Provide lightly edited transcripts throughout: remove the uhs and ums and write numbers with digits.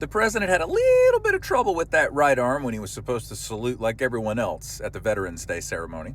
The president had a little bit of trouble with that right arm when he was supposed to salute like everyone else at the Veterans Day ceremony.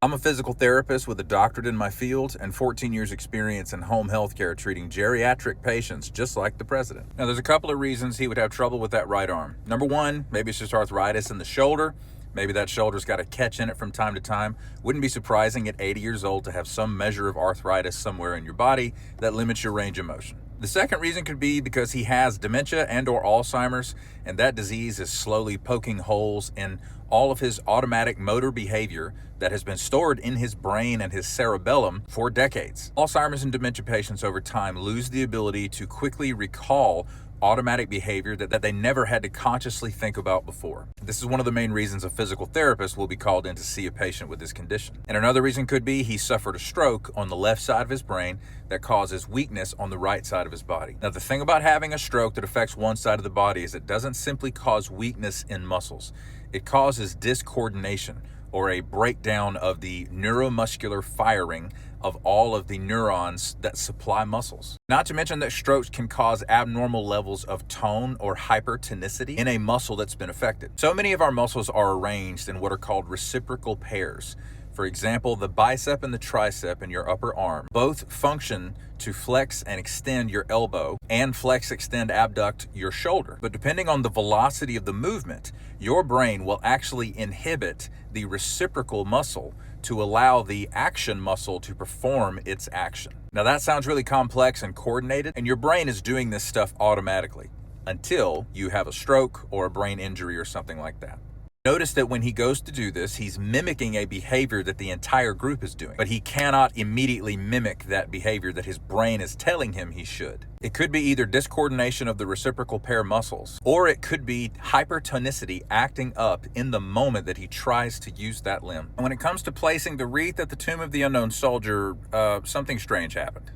I'm a physical therapist with a doctorate in my field and 14 years experience in home health care treating geriatric patients just like the president. Now, there's a couple of reasons he would have trouble with that right arm. Number one, maybe it's just arthritis in the shoulder. Maybe that shoulder's got a catch in it from time to time. Wouldn't be surprising at 80 years old to have some measure of arthritis somewhere in your body that limits your range of motion. The second reason could be because he has dementia and or Alzheimer's, and that disease is slowly poking holes in all of his automatic motor behavior that has been stored in his brain and his cerebellum for decades. Alzheimer's and dementia patients over time lose the ability to quickly recall automatic behavior that they never had to consciously think about before. This is one of the main reasons a physical therapist will be called in to see a patient with this condition. And another reason could be he suffered a stroke on the left side of his brain that causes weakness on the right side of his body. Now, the thing about having a stroke that affects one side of the body is it doesn't simply cause weakness in muscles. It causes discoordination, or a breakdown of the neuromuscular firing of all of the neurons that supply muscles. Not to mention that strokes can cause abnormal levels of tone or hypertonicity in a muscle that's been affected. So many of our muscles are arranged in what are called reciprocal pairs. For example, the bicep and the tricep in your upper arm both function to flex and extend your elbow and flex, extend, abduct your shoulder. But depending on the velocity of the movement, your brain will actually inhibit the reciprocal muscle to allow the action muscle to perform its action. Now that sounds really complex and coordinated, and your brain is doing this stuff automatically until you have a stroke or a brain injury or something like that. Notice that when he goes to do this, he's mimicking a behavior that the entire group is doing, but he cannot immediately mimic that behavior that his brain is telling him he should. It could be either discoordination of the reciprocal pair muscles, or it could be hypertonicity acting up in the moment that he tries to use that limb. And when it comes to placing the wreath at the tomb of the unknown soldier, something strange happened.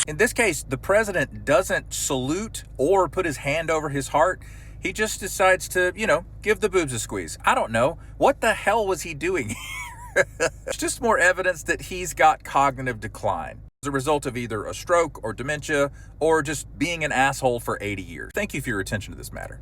In this case, the president doesn't salute or put his hand over his heart. He just decides to, give the boobs a squeeze. I don't know. What the hell was he doing? It's just more evidence that he's got cognitive decline as a result of either a stroke or dementia or just being an asshole for 80 years. Thank you for your attention to this matter.